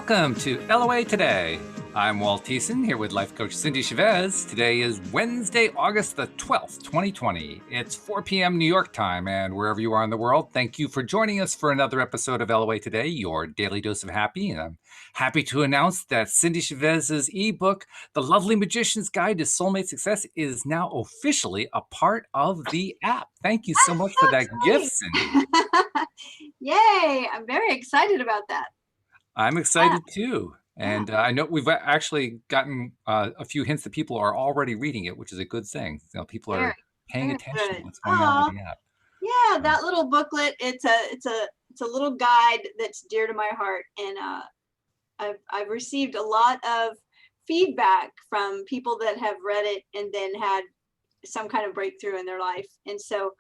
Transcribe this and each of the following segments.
Welcome to LOA Today. I'm Walt Thiessen here with life coach Cindie Chavez. Today is Wednesday, August the 12th, 2020. It's 4 p.m. New York time, and wherever you are in the world, thank you for joining us for another episode of LOA Today, your daily dose of happy. And I'm happy to announce that Cindie Chavez's ebook, The Lovely Magician's Guide to Soulmate Success, is now officially a part of the app. Thank you so much for that gift, Cindie. Yay! I'm very excited about that. I'm excited too. And I know we've actually gotten a few hints that people are already reading it, which is a good thing. You know, people are paying attention to what's going on with the app. Yeah, that little booklet, it's a little guide that's dear to my heart. And I've received a lot of feedback from people that have read it and then had some kind of breakthrough in their life. And so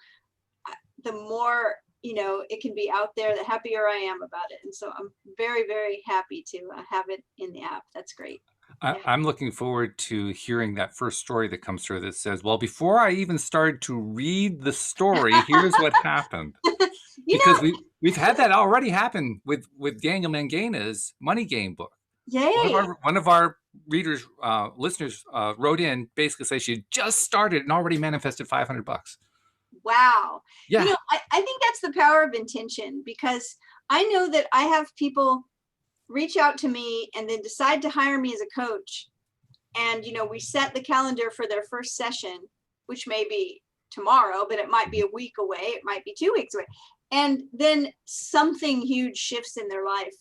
the more it can be out there, the happier I am about it. And so I'm very, very happy to have it in the app. That's great. I'm looking forward to hearing that first story that comes through that says, well, before I even started to read the story, here's what happened. Because we've had that already happen with Daniel Mangana's Money Game book. Yay! One of our readers, listeners wrote in, basically say she just started and already manifested $500. Wow. Yeah. I think that's the power of intention, because I know that I have people reach out to me and then decide to hire me as a coach. And, we set the calendar for their first session, which may be tomorrow, but it might be a week away. It might be 2 weeks away. And then something huge shifts in their life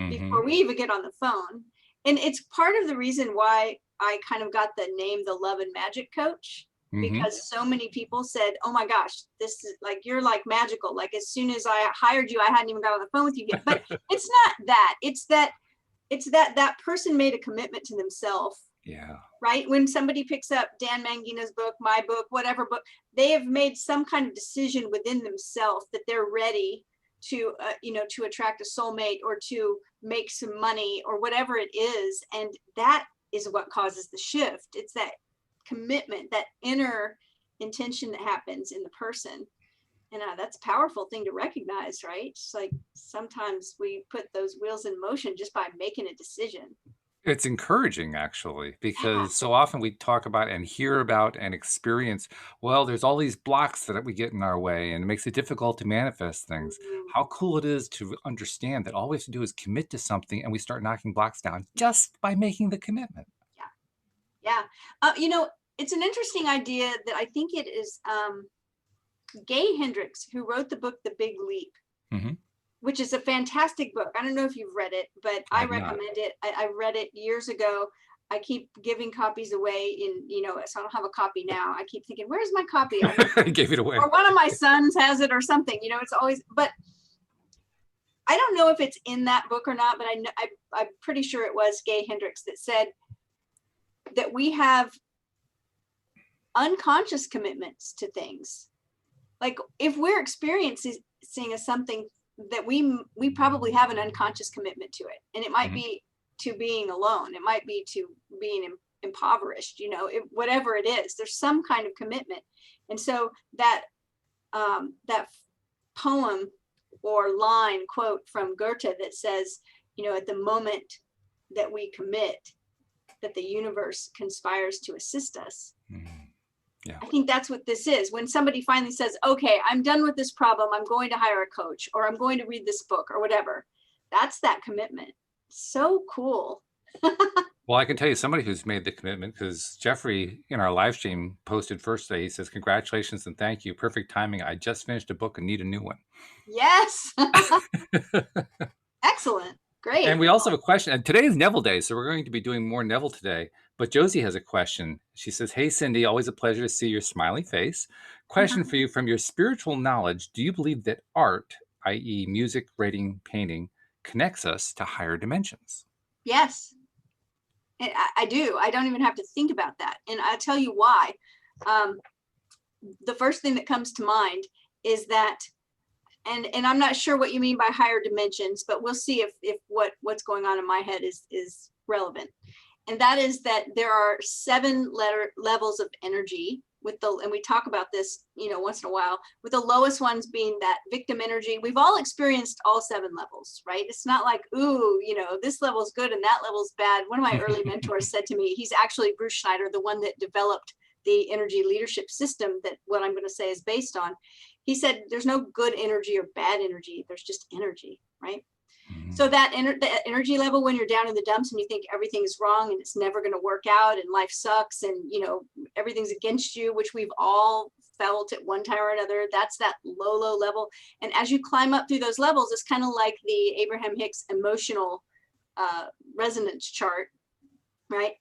before we even get on the phone. And it's part of the reason why I kind of got the name, the Love and Magic Coach. Because so many people said, oh my gosh, this is like, you're like magical. Like as soon as I hired you, I hadn't even got on the phone with you yet. But it's not that. It's that person made a commitment to themselves. Yeah. Right. When somebody picks up Dan Mangina's book, my book, whatever book, they have made some kind of decision within themselves that they're ready to, to attract a soulmate or to make some money or whatever it is. And that is what causes the shift. It's that commitment, that inner intention that happens in the person. And that's a powerful thing to recognize, right? It's like sometimes we put those wheels in motion just by making a decision. It's encouraging, actually, because so often we talk about and hear about and experience, well, there's all these blocks that we get in our way and it makes it difficult to manifest things. How cool it is to understand that all we have to do is commit to something and we start knocking blocks down just by making the commitment. Yeah. It's an interesting idea that I think it is Gay Hendricks who wrote the book, The Big Leap, which is a fantastic book. I don't know if you've read it, but I recommend it. I read it years ago. I keep giving copies away so I don't have a copy now. I keep thinking, where's my copy? I gave it away. Or one of my sons has it or something, it's always, but I don't know if it's in that book or not, but I'm pretty sure it was Gay Hendricks that said that we have unconscious commitments to things. Like if we're experiencing something that we probably have an unconscious commitment to it. And it might be to being alone. It might be to being impoverished, whatever it is, there's some kind of commitment. And so that poem or line quote from Goethe that says, at the moment that we commit, that the universe conspires to assist us. Yeah. I think that's what this is. When somebody finally says, okay, I'm done with this problem, I'm going to hire a coach, or I'm going to read this book or whatever. That's that commitment. So cool. Well, I can tell you somebody who's made the commitment, because Jeffrey in our live stream posted first day, he says, congratulations and thank you. Perfect timing. I just finished a book and need a new one. Yes. Excellent. Great. And we also have a question. And today is Neville Day, so we're going to be doing more Neville today. But Josie has a question. She says, hey, Cindie, always a pleasure to see your smiley face. Question for you. From your spiritual knowledge, do you believe that art, i.e. music, writing, painting, connects us to higher dimensions? Yes, I do. I don't even have to think about that. And I'll tell you why. The first thing that comes to mind is that, and I'm not sure what you mean by higher dimensions, but we'll see if what's going on in my head is relevant. And that is that there are 7 levels of energy and we talk about this, once in a while, with the lowest ones being that victim energy. We've all experienced all 7 levels, right? It's not like, ooh, this level's good and that level's bad. One of my early mentors said to me, he's actually Bruce Schneider, the one that developed the energy leadership system that what I'm going to say is based on. He said, there's no good energy or bad energy. There's just energy, right? So that energy level, when you're down in the dumps and you think everything's wrong and it's never going to work out and life sucks and, everything's against you, which we've all felt at one time or another, that's that low level. And as you climb up through those levels, it's kind of like the Abraham Hicks emotional resonance chart, right?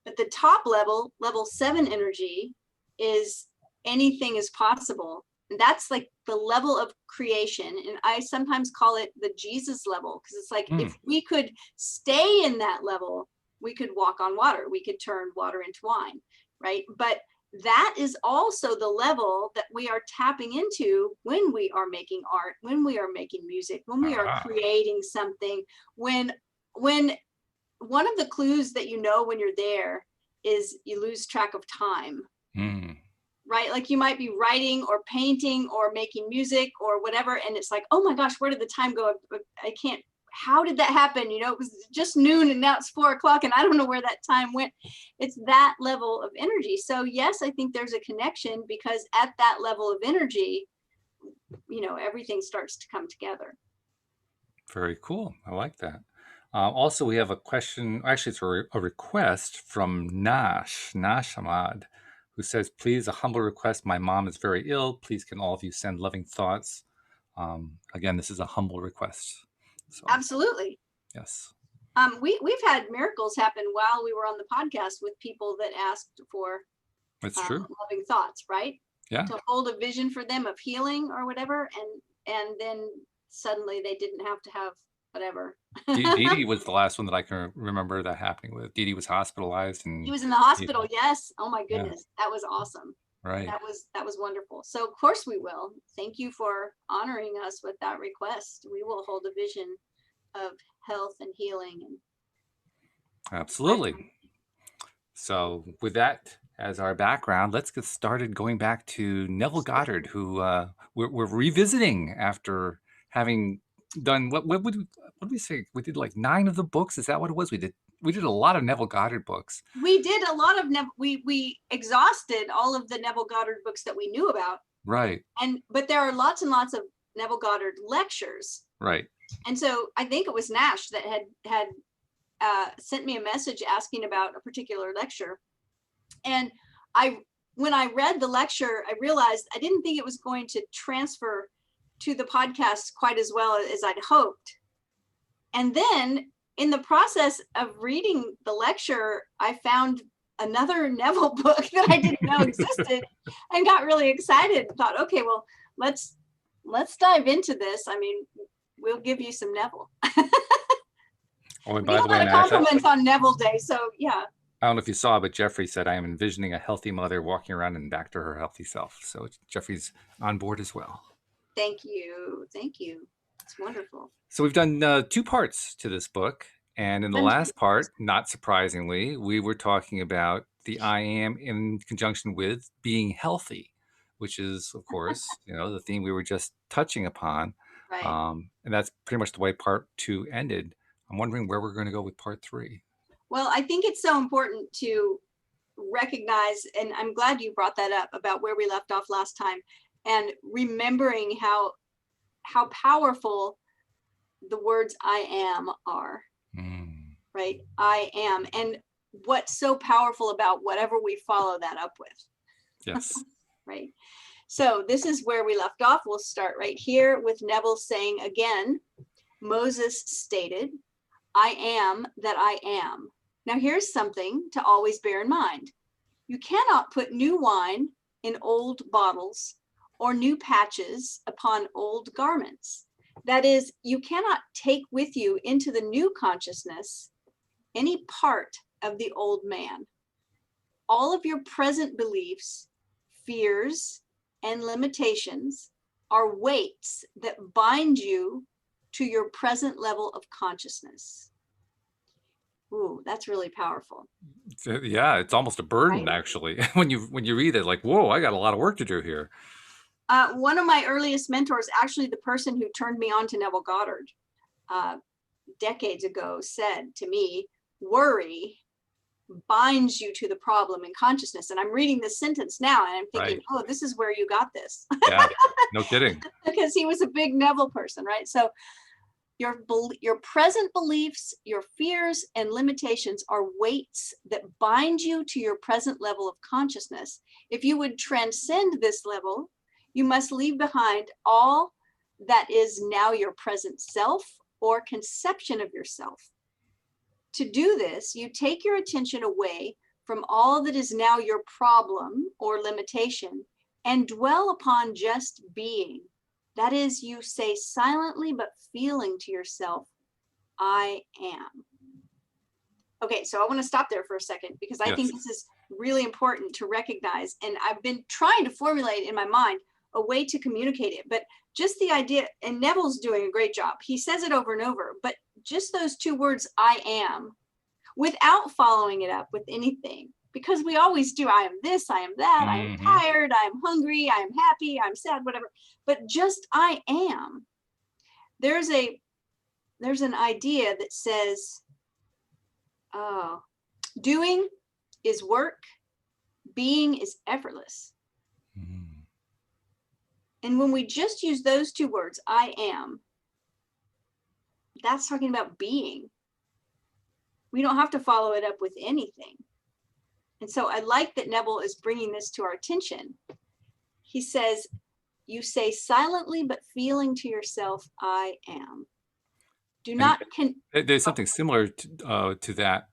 But the top level 7 energy, is anything is possible. And that's like the level of creation. And I sometimes call it the Jesus level, because it's like, if we could stay in that level, we could walk on water. We could turn water into wine, right? But that is also the level that we are tapping into when we are making art, when we are making music, when we are creating something. When one of the clues that when you're there is you lose track of time. Right? Like you might be writing or painting or making music or whatever. And it's like, oh my gosh, where did the time go? How did that happen? It was just noon and now it's 4 o'clock and I don't know where that time went. It's that level of energy. So yes, I think there's a connection, because at that level of energy, everything starts to come together. Very cool. I like that. Also, we have a question. Actually, it's a request from Nash Ahmad, who says, please, a humble request. My mom is very ill. Please, can all of you send loving thoughts? Again, this is a humble request. So, absolutely. Yes. We've had miracles happen while we were on the podcast with people that asked for That's true. loving thoughts, right? Yeah. To hold a vision for them of healing or whatever. And then suddenly they didn't have to have whatever. Dee Dee was the last one that I can remember that happening with. Dee Dee was hospitalized, and he was in the hospital. Yes. Oh my goodness. Yeah. That was awesome. Right. That was wonderful. So of course we will. Thank you for honoring us with that request. We will hold a vision of health and healing. Absolutely. So with that as our background, let's get started going back to Neville Goddard, who we're revisiting after having done what did we say? We did like 9 of the books. Is that what it was? We did a lot of Neville Goddard books. We did a lot of we exhausted all of the Neville Goddard books that we knew about. Right. But there are lots and lots of Neville Goddard lectures. Right. And so I think it was Nash that had sent me a message asking about a particular lecture. And when I read the lecture, I realized I didn't think it was going to transfer to the podcast quite as well as I'd hoped. And then in the process of reading the lecture, I found another Neville book that I didn't know existed and got really excited. Thought, okay, well, let's dive into this. I mean, we'll give you some Neville. Oh, and by the way, a lot of compliments on Neville Day, so yeah. I don't know if you saw, but Jeffrey said, I am envisioning a healthy mother walking around and back to her healthy self. So Jeffrey's on board as well. Thank you. It's wonderful. So we've done 2 parts to this book. And in the last part, not surprisingly, we were talking about the I am in conjunction with being healthy, which is, of course, the theme we were just touching upon. Right. And that's pretty much the way part 2 ended. I'm wondering where we're going to go with part 3. Well, I think it's so important to recognize, and I'm glad you brought that up about where we left off last time, and remembering how powerful the words I am are. Right? I am. And what's so powerful about whatever we follow that up with. Yes. Right. So this is where we left off. We'll start right here with Neville saying again, Moses stated, I am that I am. Now here's something to always bear in mind. You cannot put new wine in old bottles or new patches upon old garments. That is, you cannot take with you into the new consciousness any part of the old man. All of your present beliefs, fears, and limitations are weights that bind you to your present level of consciousness. Ooh, that's really powerful, Yeah, it's almost a burden right? actually when you read it. Like, whoa, I got a lot of work to do here. One of my earliest mentors, actually the person who turned me on to Neville Goddard decades ago, said to me, worry binds you to the problem in consciousness. And I'm reading this sentence now and I'm thinking, Right. oh, this is where you got this. Yeah. No kidding. Because he was a big Neville person, right? So your present beliefs, your fears and limitations are weights that bind you to your present level of consciousness. If you would transcend this level, you must leave behind all that is now your present self or conception of yourself. To do this, you take your attention away from all that is now your problem or limitation and dwell upon just being. That is, you say silently but feeling to yourself, I am. Okay, so I want to stop there for a second because I think Yes. this is really important to recognize. And I've been trying to formulate in my mind a way to communicate it, but just the idea, and Neville's doing a great job. He says it over and over, but just those two words, I am, without following it up with anything, because we always do. I am this, I am that, I am Mm-hmm. tired, I am hungry, I am happy, I'm sad, whatever. But just I am. There's an idea that says, oh, doing is work, being is effortless. Mm-hmm. And when we just use those two words, I am, that's talking about being. We don't have to follow it up with anything. And so I like that Neville is bringing this to our attention. He says, you say silently but feeling to yourself, I am. Do And not there's something similar to that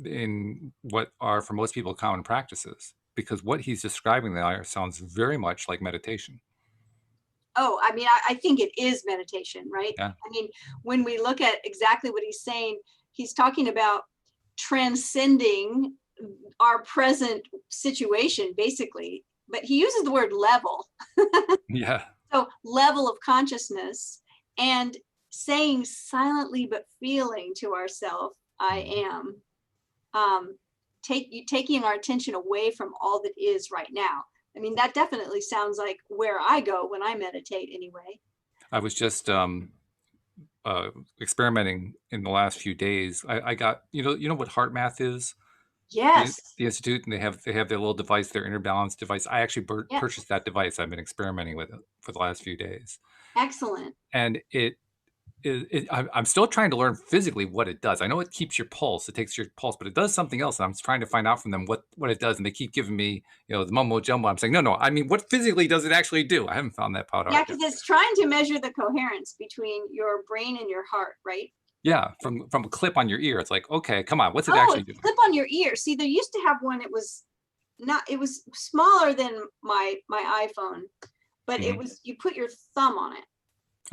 in what are for most people common practices, because what he's describing there sounds very much like meditation. Oh, I mean, I think it is meditation, right? Yeah. I mean, when we look at exactly what he's saying, he's talking about transcending our present situation, basically, but he uses the word level. Yeah. So level of consciousness, and saying silently but feeling to ourselves, I am, taking our attention away from all that is right now. I mean, that definitely sounds like where I go when I meditate anyway. I was just experimenting in the last few days. I got, you know what heart math is? Yes, The institute, and they have their little device, their inner balance device. I actually yes, purchased that device. I've been experimenting with it for the last few days, excellent. and I'm still trying to learn physically what it does. I know it keeps your pulse, it takes your pulse, but it does something else. And I'm trying to find out from them what it does. And they keep giving me, the mumbo jumbo. I'm saying, no, I mean, what physically does it actually do? I haven't found that part Yeah, out yet. because it's trying to measure the coherence between your brain and your heart, right? Yeah, from a clip on your ear. It's like, okay, come on, what's it Oh, actually it's a doing? clip on your ear. See, they used to have one, it was not, it was smaller than my iPhone, but it Mhm. was, you put your thumb on it.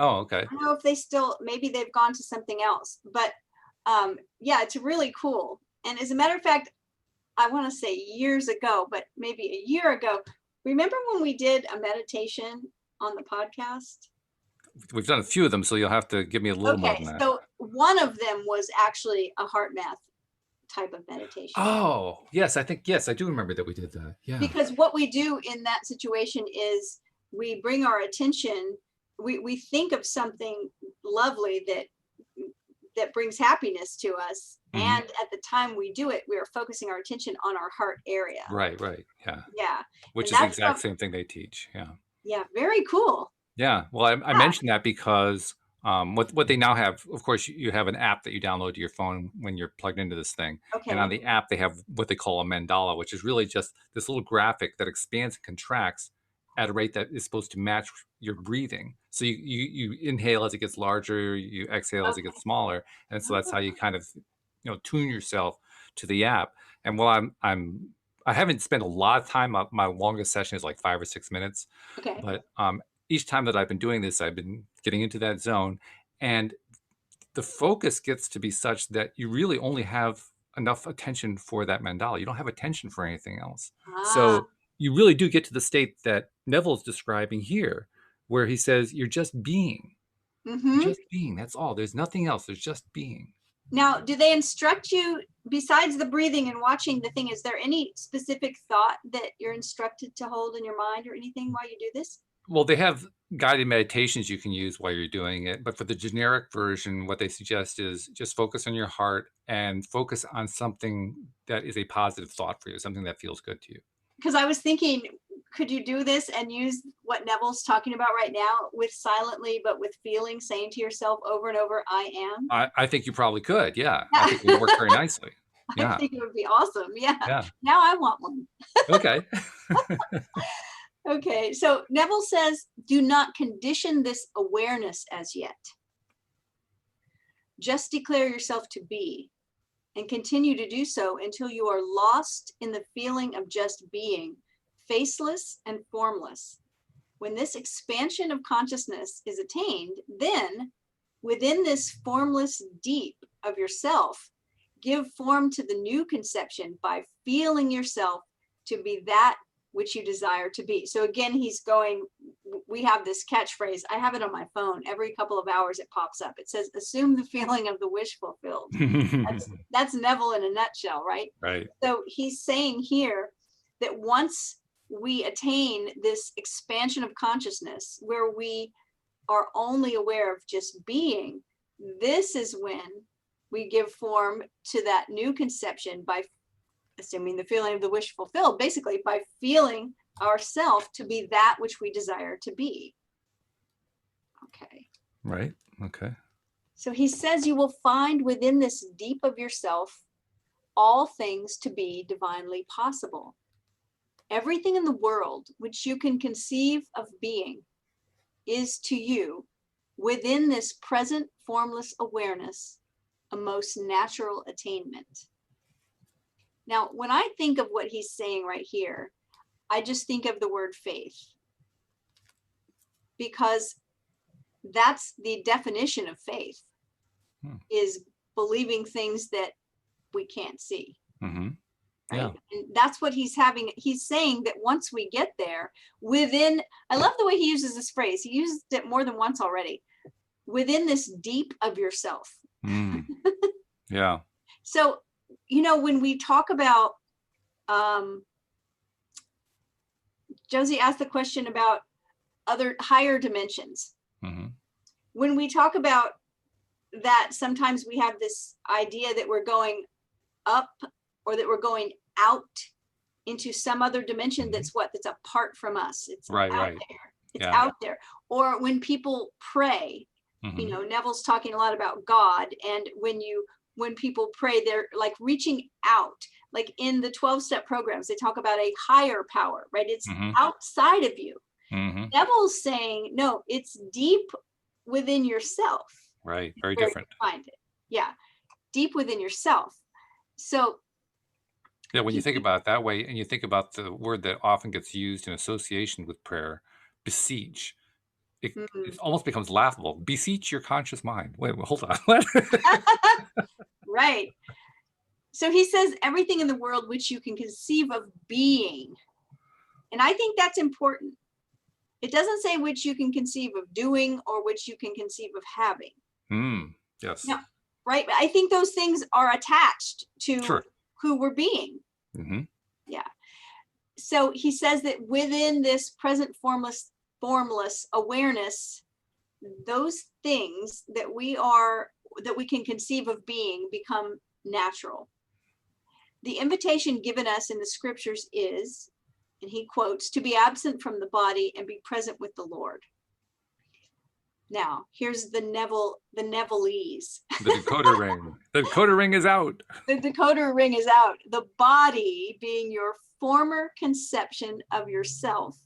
Oh, okay. I don't know if they still, maybe they've gone to something else, but yeah, it's really cool. And as a matter of fact, I want to say years ago, but maybe a year ago, remember when we did a meditation on the podcast? We've done a few of them, so you'll have to give me a little more Okay, than that. so one of them was actually a heart math type of meditation. Oh, yes, yes, I do remember that we did that. Yeah. Because what we do in that situation is we bring our attention, we think of something lovely that brings happiness to us. Mhm. And at the time we do it, we are focusing our attention on our heart area. Right, yeah. Yeah. Which And is the that's exact same thing they teach. Yeah. yeah, very cool. Yeah. Well, I Yeah. mentioned that because what they now have, of course, you have an app that you download to your phone when you're plugged into this thing. And on Okay. the app, they have what they call a mandala, which is really just this little graphic that expands and contracts at a rate that is supposed to match your breathing. So you inhale as it gets larger, you exhale as it gets Okay. smaller, and so that's how you Oh, kind of tune yourself to the app. And while I haven't spent a lot of time. My longest session is like 5 or 6 minutes, okay. but each time that I've been doing this, I've been getting into that zone, and the focus gets to be such that you really only have enough attention for that mandala. You don't have attention for anything else. Ah, So you really do get to the state that Neville's describing here, where he says, you're just being. You're mm-hmm. just being. That's all. There's nothing else. There's just being. Now, do they instruct you, besides the breathing and watching the thing, is there any specific thought that you're instructed to hold in your mind or anything while you do this? Well, they have guided meditations you can use while you're doing it, but for the generic version, what they suggest is just focus on your heart and focus on something that is a positive thought for you, something that feels good to you. Because I was thinking, could you do this and use what Neville's talking about right now with silently, but with feeling, saying to yourself over and over, I am? I think you probably could. Yeah. I think it would work very nicely. I Yeah. think it would be awesome. Yeah. Yeah. Now I want one. Okay. Okay. So Neville says, do not condition this awareness as yet. Just declare yourself to be and continue to do so until you are lost in the feeling of just being, faceless and formless. When this expansion of consciousness is attained, then within this formless deep of yourself, give form to the new conception by feeling yourself to be that which you desire to be. So again, he's going, we have this catchphrase. I have it on my phone. Every couple of hours it pops up. It says, assume the feeling of the wish fulfilled. That's Neville in a nutshell, right? Right. So he's saying here that once we attain this expansion of consciousness where we are only aware of just being, this is when we give form to that new conception by assuming the feeling of the wish fulfilled, basically by feeling ourself to be that which we desire to be. Okay. Right. Okay. So he says you will find within this deep of yourself all things to be divinely possible. Everything in the world which you can conceive of being is to you, within this present formless awareness, a most natural attainment. Now, when I think of what he's saying right here, I just think of the word faith, because that's the definition of faith, is believing things that we can't see. Mm-hmm. Right? Yeah. And that's what he's having. He's saying that once we get there, within, I love the way he uses this phrase. He used it more than once already. Within this deep of yourself. Yeah. So, you know, when we talk about, Josie asked the question about other higher dimensions. Mm-hmm. When we talk about that, sometimes we have this idea that we're going up or that we're going out into some other dimension that's apart from us. It's right, out right. there. It's out there. Or when people pray, you know, Neville's talking a lot about God, and when people pray, they're like reaching out. Like in the 12-step programs, they talk about a higher power, right? It's outside of you. Neville's saying, no, it's deep within yourself. Right, very different. Find it. Yeah, deep within yourself. So yeah, when you think about it that way, and you think about the word that often gets used in association with prayer, beseech, it almost becomes laughable. Beseech your conscious mind. Wait, hold on. Right. So he says everything in the world which you can conceive of being. And I think that's important. It doesn't say which you can conceive of doing or which you can conceive of having. Yes. No, right. I think those things are attached to who we're being. Yeah. So he says that within this present formless awareness, those things that we can conceive of being become natural. The invitation given us in the scriptures is, and he quotes, to be absent from the body and be present with the Lord. Now, here's the Nevilleese. The decoder ring. The decoder ring is out. The decoder ring is out. The body being your former conception of yourself,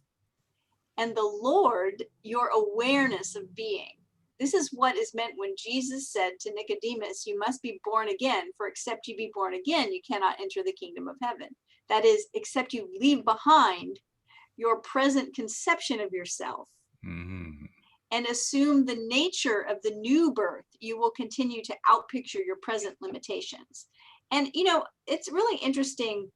and the Lord, your awareness of being. This is what is meant when Jesus said to Nicodemus, you must be born again, for except you be born again, you cannot enter the kingdom of heaven. That is, except you leave behind your present conception of yourself and assume the nature of the new birth, you will continue to outpicture your present limitations. And, you know, it's really interesting.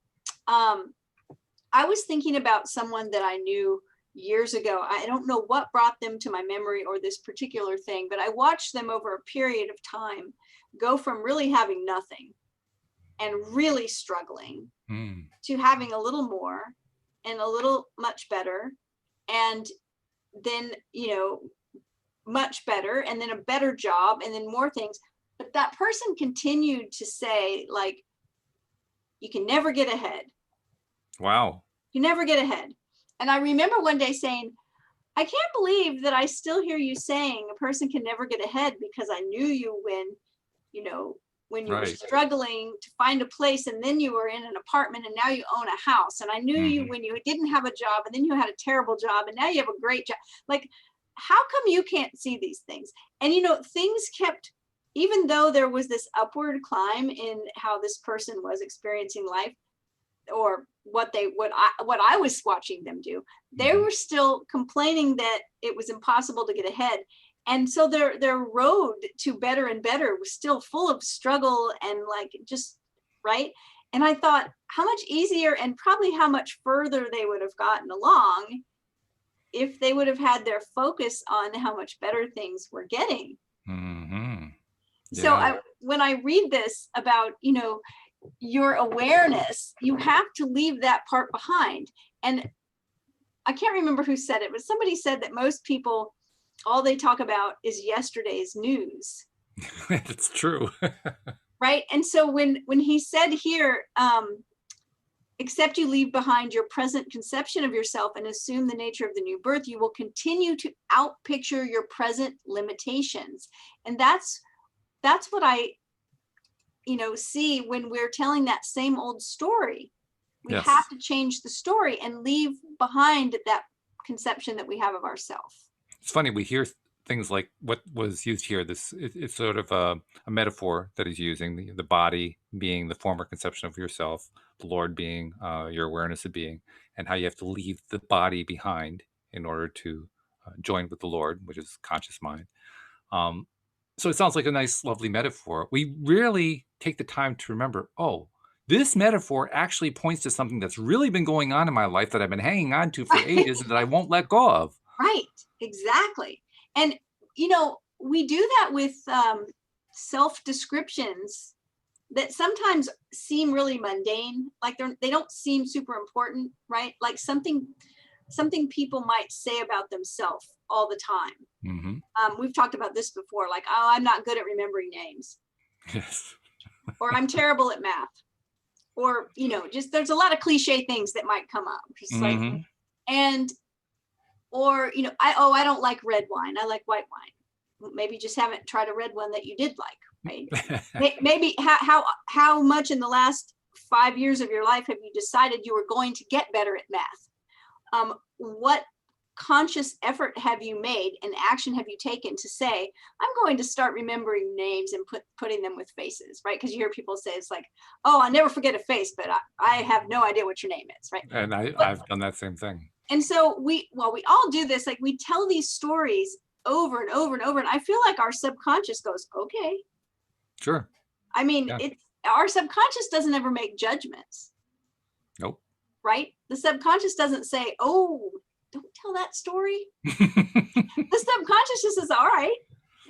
I was thinking about someone that I knew years ago. I don't know what brought them to my memory or this particular thing, but I watched them over a period of time go from really having nothing and really struggling to having a little more and a little much better, and then, much better, and then a better job, and then more things. But that person continued to say, like, you can never get ahead. Wow. You never get ahead. And I remember one day saying, I can't believe that I still hear you saying a person can never get ahead, because I knew you when you were struggling to find a place, and then you were in an apartment, and now you own a house. And I knew you when you didn't have a job, and then you had a terrible job, and now you have a great job. Like, how come you can't see these things? And, things kept, even though there was this upward climb in how this person was experiencing life, or what I was watching them do, they were still complaining that it was impossible to get ahead. And so their road to better and better was still full of struggle and just right. And I thought, how much easier and probably how much further they would have gotten along if they would have had their focus on how much better things were getting. Yeah. So when I read this about, your awareness, you have to leave that part behind. And I can't remember who said it, but somebody said that most people, all they talk about is yesterday's news. It's true. Right. And so when he said here, except you leave behind your present conception of yourself and assume the nature of the new birth, you will continue to outpicture your present limitations. And that's what I see when we're telling that same old story. We have to change the story and leave behind that conception that we have of ourselves. It's funny, we hear things like what was used here. It's sort of a metaphor that he's using, the body being the former conception of yourself, the Lord being your awareness of being, and how you have to leave the body behind in order to join with the Lord, which is conscious mind. So it sounds like a nice, lovely metaphor. We rarely take the time to remember, this metaphor actually points to something that's really been going on in my life that I've been hanging on to for ages and that I won't let go of. Right, exactly. And, we do that with self-descriptions that sometimes seem really mundane, like they don't seem super important, right? Like something people might say about themselves all the time. We've talked about this before, like, I'm not good at remembering names. Yes. Or I'm terrible at math. Or, just there's a lot of cliche things that might come up. Just like, or, I don't like red wine. I like white wine. Maybe you just haven't tried a red one that you did like, right? Maybe how much in the last 5 years of your life have you decided you were going to get better at math? What conscious effort have you made and action have you taken to say, I'm going to start remembering names and putting them with faces, right? Because you hear people say, it's like, I never forget a face, but I have no idea what your name is, right? And I've done that same thing. And so we all do this, like we tell these stories over and over and over. And I feel like our subconscious goes, okay. Sure. I mean, our subconscious doesn't ever make judgments. Nope. Right? The subconscious doesn't say, don't tell that story. The subconscious just says, all right.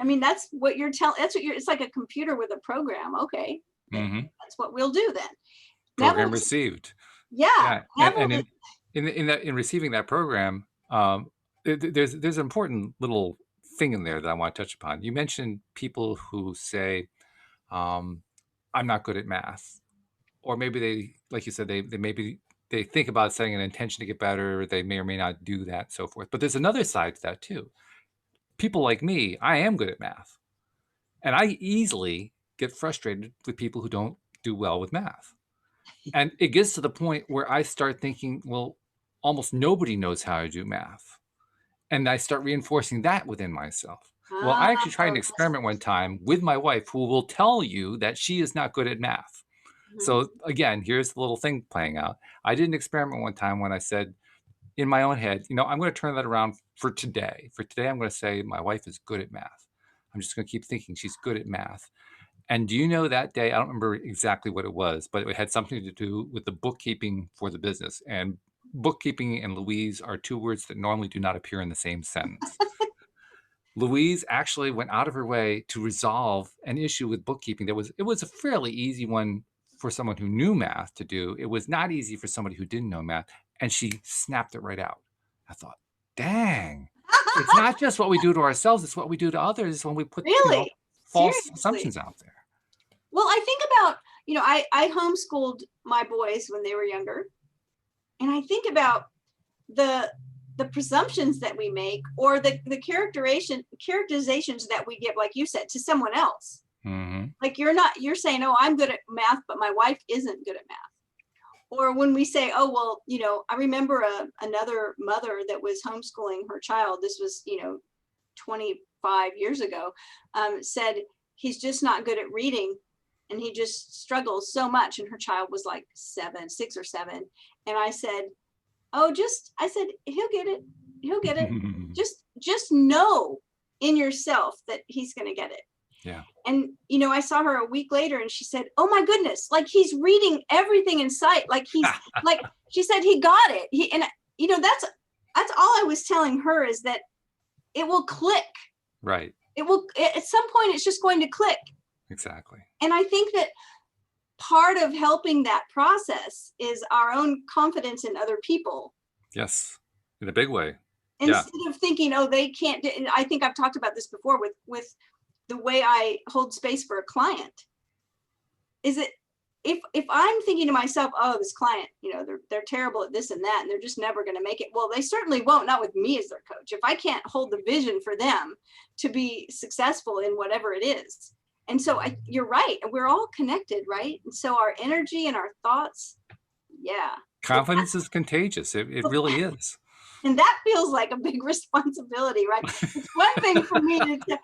I mean, that's what you're telling. It's like a computer with a program. Okay. That's what we'll do then. Program received. Yeah. And in receiving that program, there's an important little thing in there that I want to touch upon. You mentioned people who say, I'm not good at math. Or maybe they, like you said, they think about setting an intention to get better. They may or may not do that, so forth. But there's another side to that too. People like me, I am good at math. And I easily get frustrated with people who don't do well with math. And it gets to the point where I start thinking, well, almost nobody knows how to do math. And I start reinforcing that within myself. Well, I actually tried an experiment one time with my wife who will tell you that she is not good at math. So again, here's the little thing playing out. I did an experiment one time when I said in my own head, I'm going to turn that around for today. For today, I'm going to say my wife is good at math. I'm just going to keep thinking she's good at math. And do you know that day, I don't remember exactly what it was, but it had something to do with the bookkeeping for the business. And bookkeeping and Louise are two words that normally do not appear in the same sentence. Louise actually went out of her way to resolve an issue with bookkeeping it was a fairly easy one for someone who knew math to do. It was not easy for somebody who didn't know math, and she snapped it right out. I thought, dang, it's not just what we do to ourselves, it's what we do to others when we put Really? false Seriously? assumptions out there. Well, I think about, I homeschooled my boys when they were younger. And I think about the presumptions that we make, or the characterizations that we give, like you said, to someone else. Mm-hmm. Like you're saying, oh, I'm good at math, but my wife isn't good at math. Or when we say, oh, well, I remember another mother that was homeschooling her child. This was, 25 years ago, said he's just not good at reading. And he just struggles so much. And her child was like 6 or 7. And I said, he'll get it. He'll get it. just know in yourself that he's going to get it. Yeah. And, I saw her a week later and she said, oh my goodness, like he's reading everything in sight. Like he's like, she said, he got it. That's all I was telling her, is that it will click. Right. It will, at some point, it's just going to click. Exactly. And I think that part of helping that process is our own confidence in other people. Yes, in a big way. Instead of thinking, oh, they can't do, and I think I've talked about this before with the way I hold space for a client. Is it, if I'm thinking to myself, oh, this client, they're terrible at this and that, and they're just never going to make it. Well, they certainly won't, not with me as their coach. If I can't hold the vision for them to be successful in whatever it is. And so you're right. We're all connected, right? And so our energy and our thoughts, confidence is contagious. It really is. And that feels like a big responsibility, right? It's one thing for me to,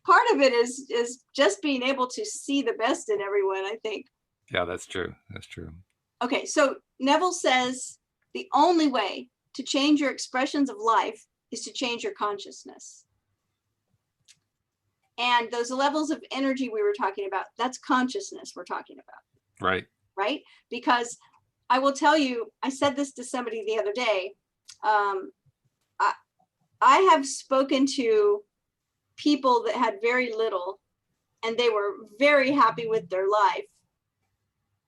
part of it is just being able to see the best in everyone, I think. Yeah, that's true. That's true. Okay, so Neville says the only way to change your expressions of life is to change your consciousness. And those levels of energy we were talking about, that's consciousness we're talking about. Right. Right? Because I will tell you, I said this to somebody the other day. I have spoken to people that had very little and they were very happy with their life.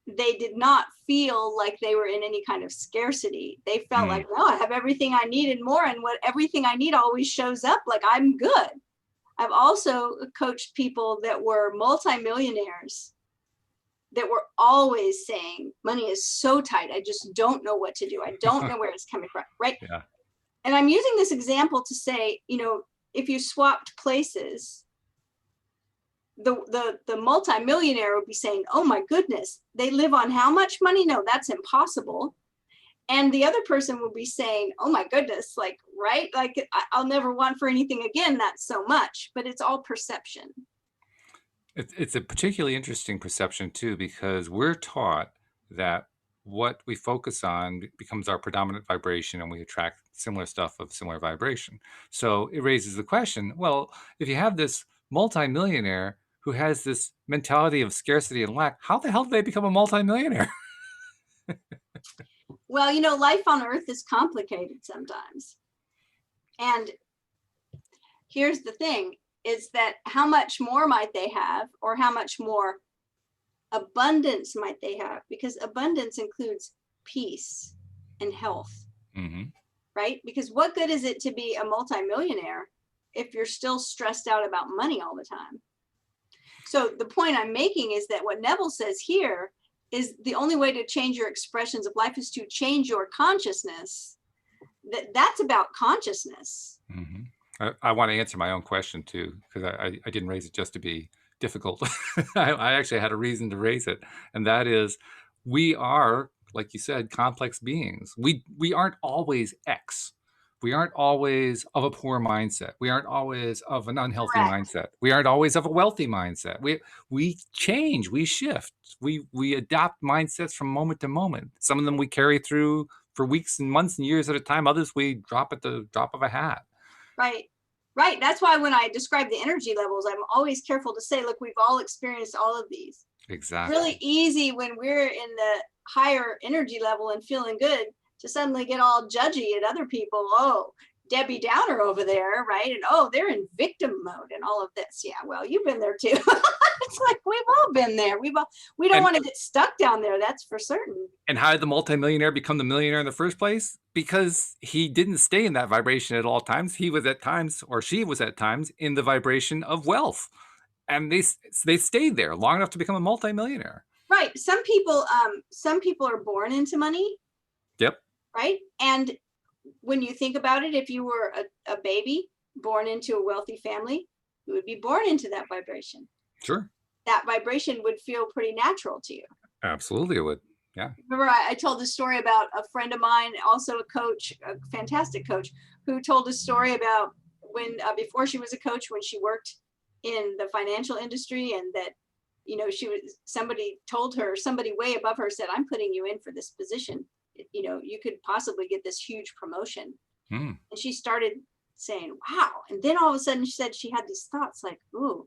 They did not feel like they were in any kind of scarcity. They felt like, no, I have everything I need and more. And everything I need always shows up. Like, I'm good. I've also coached people that were multimillionaires that were always saying, money is so tight. I just don't know what to do. I don't know where it's coming from. Right. Yeah. And I'm using this example to say, if you swapped places, the multimillionaire would be saying, oh my goodness, they live on how much money? No, that's impossible. And the other person will be saying, oh my goodness, like, right? Like, I'll never want for anything again. That's so much, but it's all perception. It's a particularly interesting perception too, because we're taught that what we focus on becomes our predominant vibration, and we attract similar stuff of similar vibration. So it raises the question, well, if you have this multimillionaire who has this mentality of scarcity and lack, how the hell did they become a multimillionaire? Well, life on earth is complicated sometimes. And here's the thing, is that how much more might they have, or how much more abundance might they have? Because abundance includes peace and health, right? Because what good is it to be a multimillionaire if you're still stressed out about money all the time? So the point I'm making is that what Neville says here is the only way to change your expressions of life is to change your consciousness. That's about consciousness. I want to answer my own question too, because I didn't raise it just to be difficult. I actually had a reason to raise it. And that is, we are, like you said, complex beings. We aren't always X. We aren't always of a poor mindset. We aren't always of an unhealthy mindset. We aren't always of a wealthy mindset. We change, we shift, we adopt mindsets from moment to moment. Some of them we carry through for weeks and months and years at a time. Others we drop at the drop of a hat. Right. That's why when I describe the energy levels, I'm always careful to say, look, we've all experienced all of these. Exactly. Really easy when we're in the higher energy level and feeling good to suddenly get all judgy at other people. Oh, Debbie Downer over there, right? And oh, they're in victim mode and all of this. Yeah, well, you've been there too. It's like we've all been there. We don't want to get stuck down there. That's for certain. And how did the multimillionaire become the millionaire in the first place? Because he didn't stay in that vibration at all times. He was at times, or she was at times, in the vibration of wealth, and they stayed there long enough to become a multimillionaire. Right. Some people are born into money. Yep. Right. And when you think about it, if you were a baby born into a wealthy family, you would be born into that vibration. Sure. That vibration would feel pretty natural to you. Absolutely, it would. Yeah. Remember, I told a story about a friend of mine, also a coach, a fantastic coach, who told a story about when, before she was a coach, when she worked in the financial industry, and that, you know, somebody told her, somebody way above her said, I'm putting you in for this position. You know, you could possibly get this huge promotion. And she started saying, wow. And then all of a sudden she said she had these thoughts like, ooh,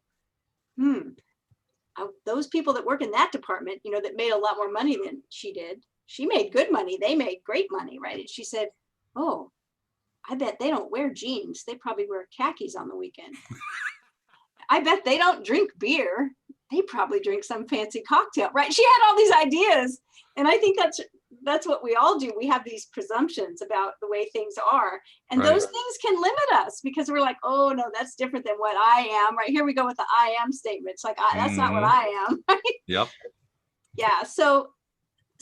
those people that work in that department, you know, that made a lot more money than she did. She made good money. They made great money, right? And she said, oh, I bet they don't wear jeans. They probably wear khakis on the weekend. I bet they don't drink beer. They probably drink some fancy cocktail, right? She had all these ideas. And I think that's what we all do. We have these presumptions about the way things are. And those things can limit us because we're like, oh, no, that's different than what I am. Right here we go with the I am statement. It's like, that's not what I am. Right? Yep. Yeah. So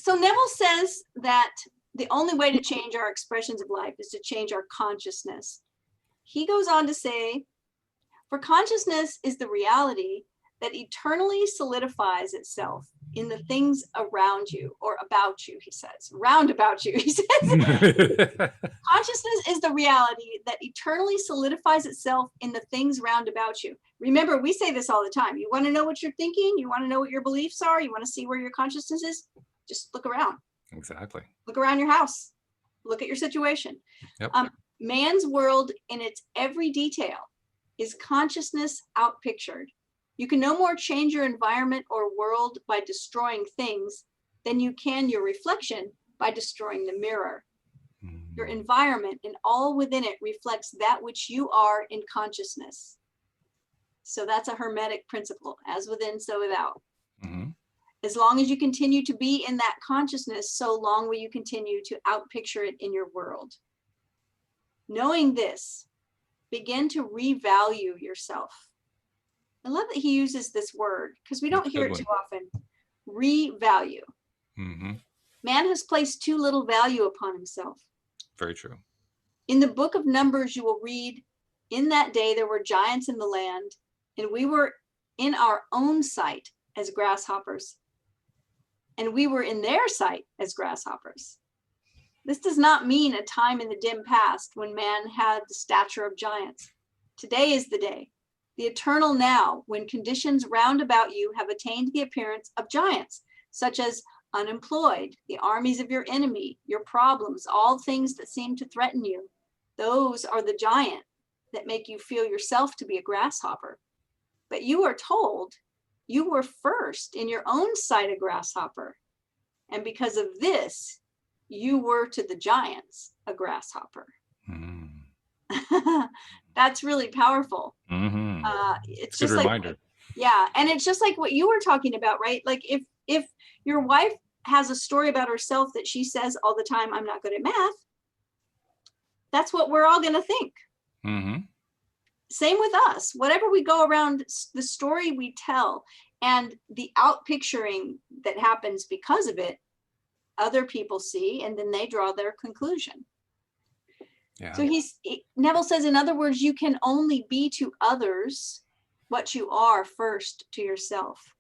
Neville says that the only way to change our expressions of life is to change our consciousness. He goes on to say, for consciousness is the reality that eternally solidifies itself in the things around you or about you, he says. Round about you, he says. Consciousness is the reality that eternally solidifies itself in the things round about you. Remember, we say this all the time. You want to know what you're thinking? You want to know what your beliefs are? You want to see where your consciousness is? Just look around. Exactly. Look around your house. Look at your situation. Yep. Man's world in its every detail is consciousness outpictured. You can no more change your environment or world by destroying things than you can your reflection by destroying the mirror. Your environment and all within it reflects that which you are in consciousness. So that's a hermetic principle, as within, so without. As long as you continue to be in that consciousness, so long will you continue to outpicture it in your world. Knowing this, begin to revalue yourself. I love that he uses this word because we don't hear it too often. Revalue. Man has placed too little value upon himself. Very true. In the book of Numbers, you will read, in that day there were giants in the land, and we were in our own sight as grasshoppers, and we were in their sight as grasshoppers. This does not mean a time in the dim past when man had the stature of giants. Today is the day, the eternal now, when conditions round about you have attained the appearance of giants, such as unemployed, the armies of your enemy, your problems, all things that seem to threaten you. Those are the giant that make you feel yourself to be a grasshopper. But you are told you were first in your own sight a grasshopper. And because of this, you were to the giants a grasshopper. That's really powerful. It's just like, reminder. Yeah. And it's just like what you were talking about, right? Like if your wife has a story about herself that she says all the time, I'm not good at math, that's what we're all going to think. Same with us. Whatever we go around, the story we tell and the outpicturing that happens because of it, other people see, and then they draw their conclusion. Yeah. So Neville says, in other words, you can only be to others what you are first to yourself.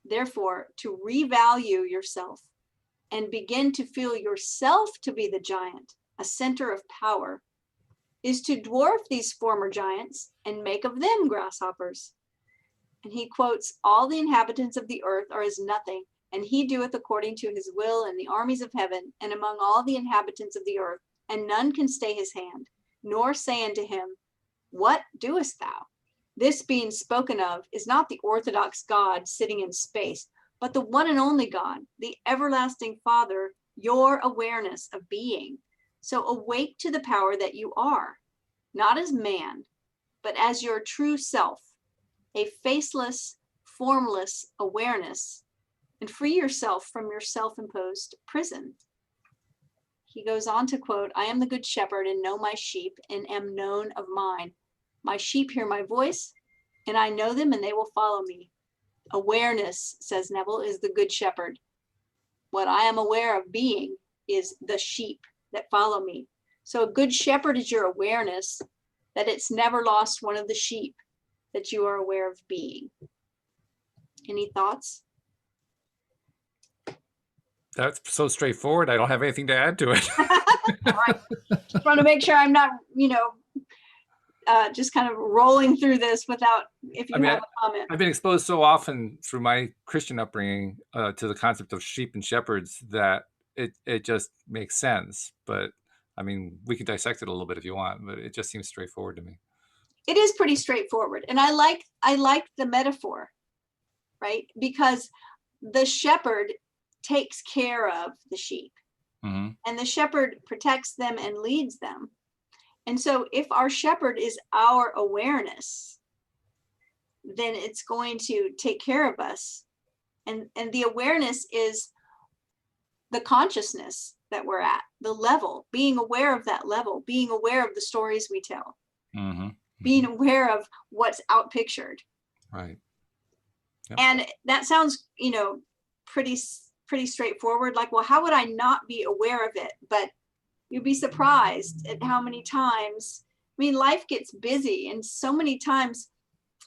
Therefore, to revalue yourself and begin to feel yourself to be the giant, a center of power, is to dwarf these former giants and make of them grasshoppers. And he quotes, all the inhabitants of the earth are as nothing, and he doeth according to his will in the armies of heaven and among all the inhabitants of the earth, and none can stay his hand, nor say unto him, what doest thou? This being spoken of is not the orthodox God sitting in space, but the one and only God, the everlasting Father, your awareness of being. So awake to the power that you are, not as man, but as your true self, a faceless, formless awareness, and free yourself from your self-imposed prison. He goes on to quote, I am the good shepherd and know my sheep and am known of mine. My sheep hear my voice and I know them and they will follow me. Awareness, says Neville, is the good shepherd. What I am aware of being is the sheep that follow me. So a good shepherd is your awareness that it's never lost one of the sheep that you are aware of being. Any thoughts? That's so straightforward. I don't have anything to add to it. All right. Just want to make sure I'm not, just kind of rolling through this without, if you have a comment. I've been exposed so often through my Christian upbringing to the concept of sheep and shepherds that it just makes sense. But I mean, we could dissect it a little bit if you want, but it just seems straightforward to me. It is pretty straightforward. And I like the metaphor, right? Because the shepherd takes care of the sheep, and the shepherd protects them and leads them. And so if our shepherd is our awareness, then it's going to take care of us. And the awareness is the consciousness that we're at, the level, being aware of that level, being aware of the stories we tell, being aware of what's outpictured. Right. Yep. And that sounds, pretty straightforward. Like, well, how would I not be aware of it? But you'd be surprised at how many times, life gets busy, and so many times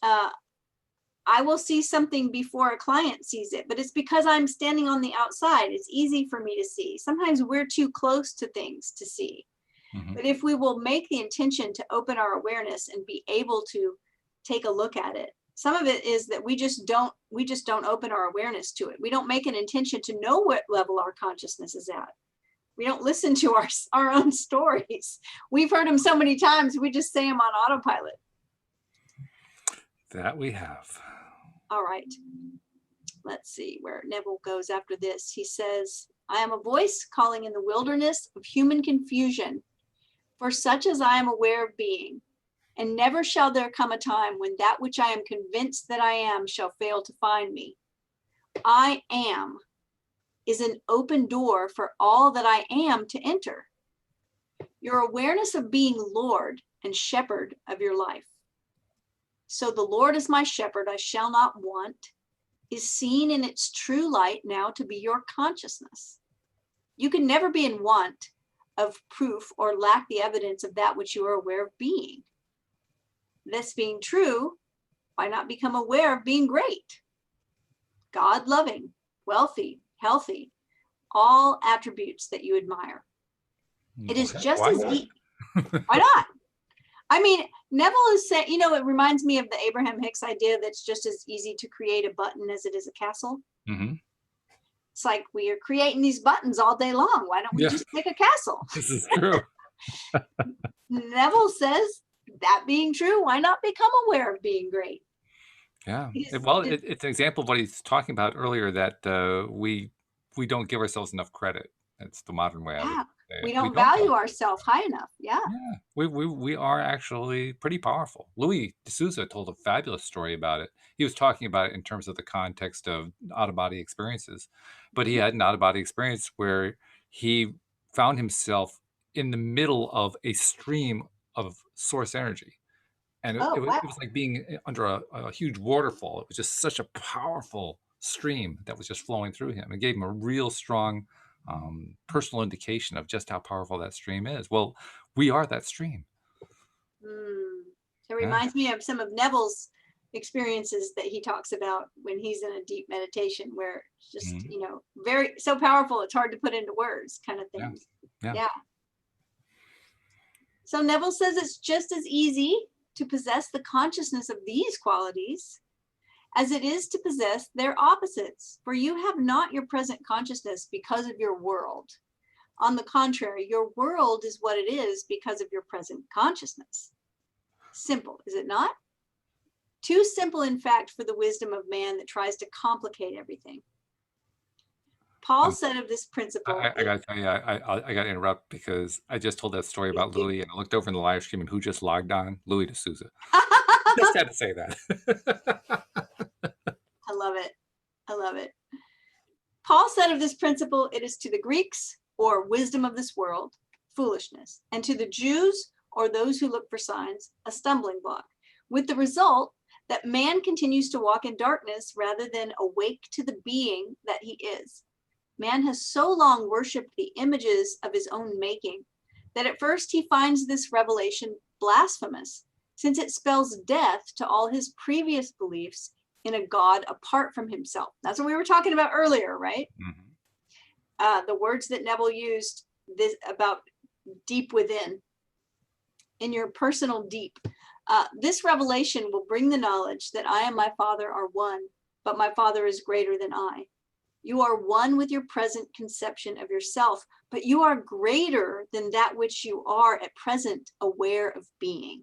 I will see something before a client sees it, but it's because I'm standing on the outside. It's easy for me to see. Sometimes we're too close to things to see. But if we will make the intention to open our awareness and be able to take a look at it, some of it is that we just don't open our awareness to it. We don't make an intention to know what level our consciousness is at. We don't listen to our own stories. We've heard them so many times, we just say them on autopilot. That we have. All right. Let's see where Neville goes after this. He says, I am a voice calling in the wilderness of human confusion, for such as I am aware of being. And never shall there come a time when that which I am convinced that I am shall fail to find me. I am is an open door for all that I am to enter. Your awareness of being Lord and shepherd of your life. So the Lord is my shepherd, I shall not want, is seen in its true light now to be your consciousness. You can never be in want of proof or lack the evidence of that which you are aware of being. This being true, why not become aware of being great, God-loving, wealthy, healthy, all attributes that you admire? It is just as easy. Why not? Neville is saying, it reminds me of the Abraham Hicks idea that's just as easy to create a button as it is a castle. It's like, we are creating these buttons all day long. Why don't we just make a castle? This is true. Neville says, that being true, why not become aware of being great? Yeah. It's an example of what he's talking about earlier, that we don't give ourselves enough credit. That's the modern way. Yeah. We don't value ourselves high enough. Yeah. We are actually pretty powerful. Louis D'Souza told a fabulous story about it. He was talking about it in terms of the context of out-of-body experiences, but he had an out-of-body experience where he found himself in the middle of a stream of source energy. And it was like being under a huge waterfall. It was just such a powerful stream that was just flowing through him. It gave him a real strong personal indication of just how powerful that stream is. Well, we are that stream. It reminds me of some of Neville's experiences that he talks about when he's in a deep meditation, where it's just, very so powerful, it's hard to put into words kind of thing. Yeah. So Neville says it's just as easy to possess the consciousness of these qualities as it is to possess their opposites, for you have not your present consciousness because of your world. On the contrary, your world is what it is because of your present consciousness. Simple, is it not? Too simple, in fact, for the wisdom of man that tries to complicate everything. Paul said of this principle, I gotta tell you, I gotta interrupt because I just told that story about Louis, and I looked over in the live stream, and who just logged on? Louis D'Souza. Just had to say that. I love it. I love it. Paul said of this principle, it is to the Greeks, or wisdom of this world, foolishness, and to the Jews, or those who look for signs, a stumbling block, with the result that man continues to walk in darkness rather than awake to the being that he is. Man has so long worshipped the images of his own making that at first he finds this revelation blasphemous, since it spells death to all his previous beliefs in a God apart from himself. That's what we were talking about earlier, right? Mm-hmm. The words that Neville used this about deep within, in your personal deep. This revelation will bring the knowledge that I and my Father are one, but my Father is greater than I. You are one with your present conception of yourself, but you are greater than that which you are at present aware of being.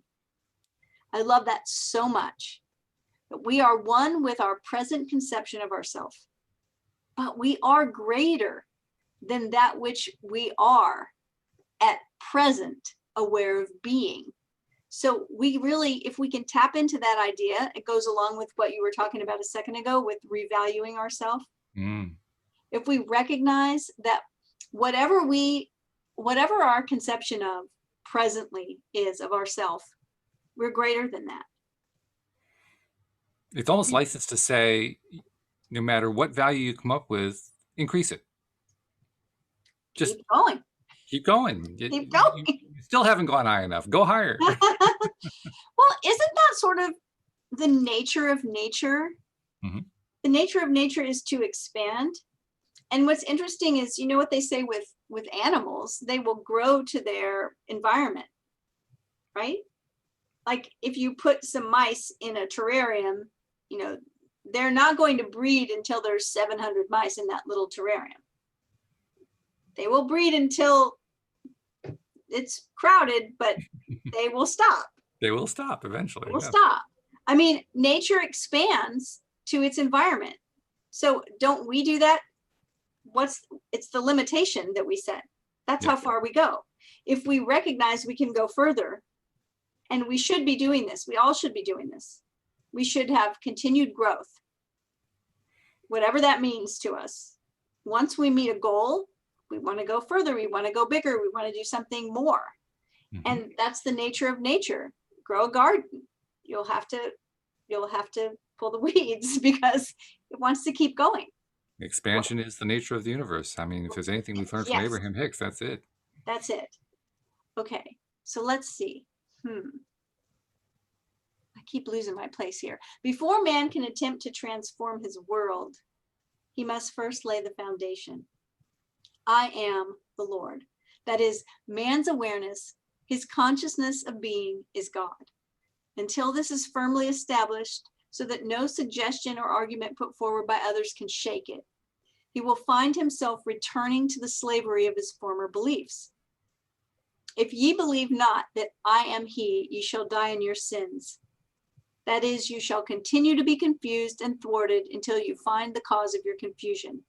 I love that so much. That we are one with our present conception of ourselves, but we are greater than that which we are at present aware of being. So we really, if we can tap into that idea, it goes along with what you were talking about a second ago with revaluing ourselves. If we recognize that whatever our conception of presently is of ourself, we're greater than that. It's almost licensed to say, no matter what value you come up with, increase it. Just keep going. Keep going. Keep going. You still haven't gone high enough. Go higher. Well, isn't that sort of the nature of nature? Mm-hmm. The nature of nature is to expand. And what's interesting is, you know what they say with animals, they will grow to their environment, right? Like if you put some mice in a terrarium, you know, they're not going to breed until there's 700 mice in that little terrarium. They will breed until it's crowded, but they will stop. They will stop eventually. They will stop. I mean, nature expands to its environment. So don't we do that? It's the limitation that we set. That's how far we go. If we recognize we can go further, and we should be doing this, we all should be doing this. We should have continued growth, whatever that means to us. Once we meet a goal, we want to go further, we want to go bigger, we want to do something more. Mm-hmm. And that's the nature of nature. Grow a garden. You'll have to pull the weeds because it wants to keep going. Expansion is the nature of the universe. I mean, if there's anything we've learned from Abraham Hicks, that's it. That's it. Okay, so let's see. I keep losing my place here. Before man can attempt to transform his world, he must first lay the foundation. I am the Lord. That is, man's awareness, his consciousness of being is God. Until this is firmly established, so that no suggestion or argument put forward by others can shake it, he will find himself returning to the slavery of his former beliefs. If ye believe not that I am he, ye shall die in your sins. That is, you shall continue to be confused and thwarted until you find the cause of your confusion.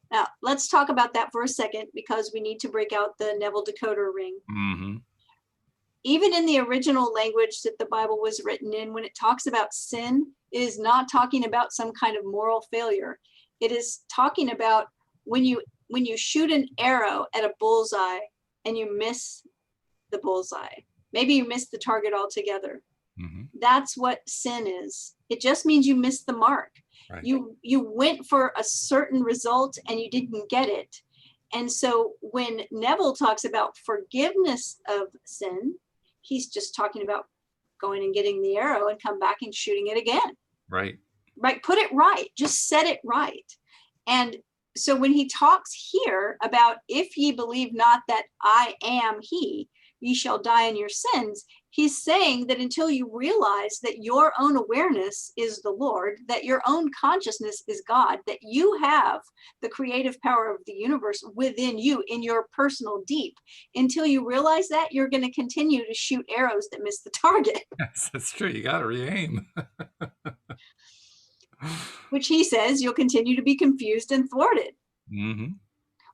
Now, let's talk about that for a second, because we need to break out the Neville decoder ring. Mm-hmm. Even in the original language that the Bible was written in, when it talks about sin, it is not talking about some kind of moral failure. It is talking about when you shoot an arrow at a bullseye and you miss the bullseye. Maybe you miss the target altogether. Mm-hmm. That's what sin is. It just means you missed the mark. Right. You went for a certain result and you didn't get it. And so when Neville talks about forgiveness of sin, he's just talking about going and getting the arrow and come back and shooting it again. Right. Right. Put it right. Just set it right. And so when he talks here about if ye believe not that I am he, ye shall die in your sins, he's saying that until you realize that your own awareness is the Lord, that your own consciousness is God, that you have the creative power of the universe within you in your personal deep, until you realize that, you're going to continue to shoot arrows that miss the target. Yes, that's true. You got to re-aim. Which he says you'll continue to be confused and thwarted. Mm-hmm.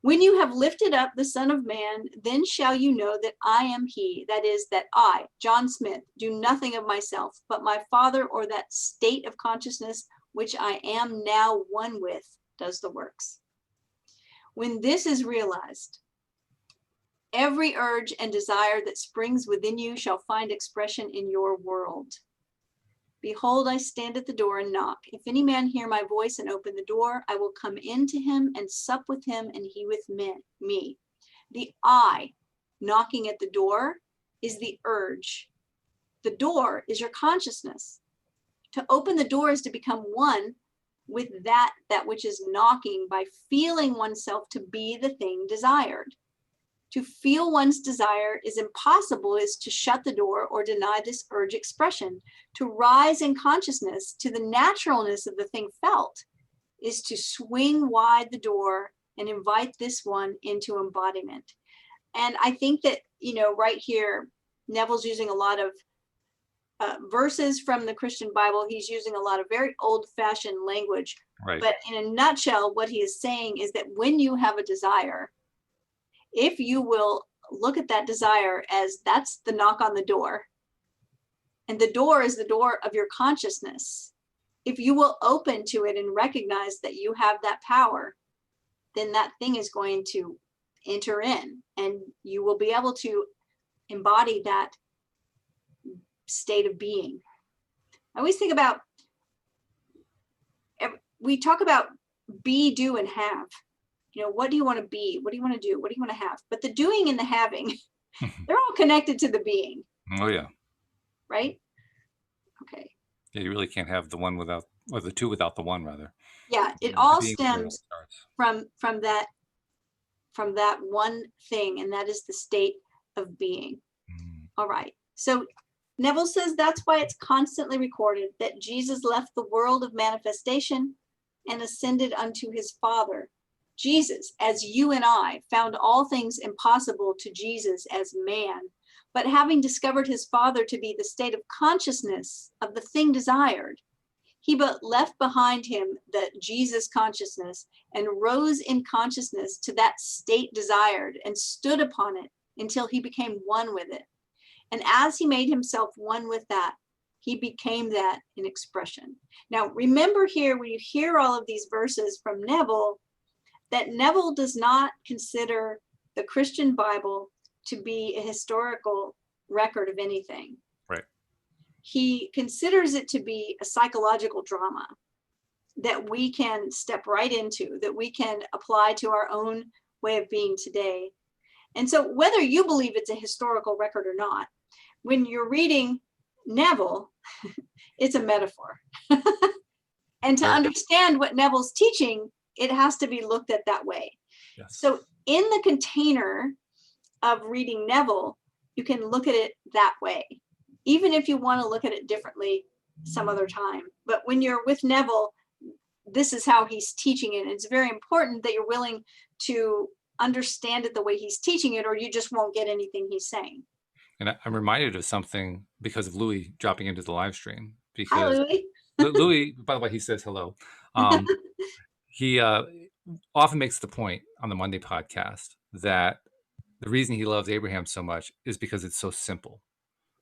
When you have lifted up the Son of Man, then shall you know that I am he, that is, that I, John Smith, do nothing of myself, but my Father, or that state of consciousness which I am now one with, does the works. When this is realized, every urge and desire that springs within you shall find expression in your world. Behold, I stand at the door and knock. If any man hear my voice and open the door, I will come in to him and sup with him, and he with me. The I knocking at the door is the urge. The door is your consciousness. To open the door is to become one with that which is knocking by feeling oneself to be the thing desired. To feel one's desire is impossible, is to shut the door or deny this urge expression. To rise in consciousness to the naturalness of the thing felt is to swing wide the door and invite this one into embodiment. And I think that, right here, Neville's using a lot of verses from the Christian Bible. He's using a lot of very old-fashioned language. Right. But in a nutshell, what he is saying is that when you have a desire, if you will look at that desire as that's the knock on the door, and the door is the door of your consciousness, if you will open to it and recognize that you have that power, then that thing is going to enter in, and you will be able to embody that state of being. I always think about, we talk about be, do, and have. What do you want to be? What do you want to do? What do you want to have? But the doing and the having, they're all connected to the being. Oh, yeah. Right? Okay. Yeah, you really can't have the one without, or the two without the one, rather. Yeah, it all stems from that one thing, and that is the state of being. All right. So Neville says that's why it's constantly recorded that Jesus left the world of manifestation and ascended unto his Father. Jesus, as you and I, found all things impossible to Jesus as man, but having discovered his Father to be the state of consciousness of the thing desired, he but left behind him the Jesus consciousness and rose in consciousness to that state desired and stood upon it until he became one with it. And as he made himself one with that, he became that in expression. Now, remember here, when you hear all of these verses from Neville, that Neville does not consider the Christian Bible to be a historical record of anything. Right. He considers it to be a psychological drama that we can step right into, that we can apply to our own way of being today. And so whether you believe it's a historical record or not, when you're reading Neville, it's a metaphor. And to understand what Neville's teaching, it has to be looked at that way. Yes. So in the container of reading Neville, you can look at it that way, even if you want to look at it differently some other time. But when you're with Neville, this is how he's teaching it. And it's very important that you're willing to understand it the way he's teaching it, or you just won't get anything he's saying. And I'm reminded of something because of Louis dropping into the live stream. Because Hi, Louis. Louis, by the way, he says hello. He often makes the point on the Monday podcast that the reason he loves Abraham so much is because it's so simple.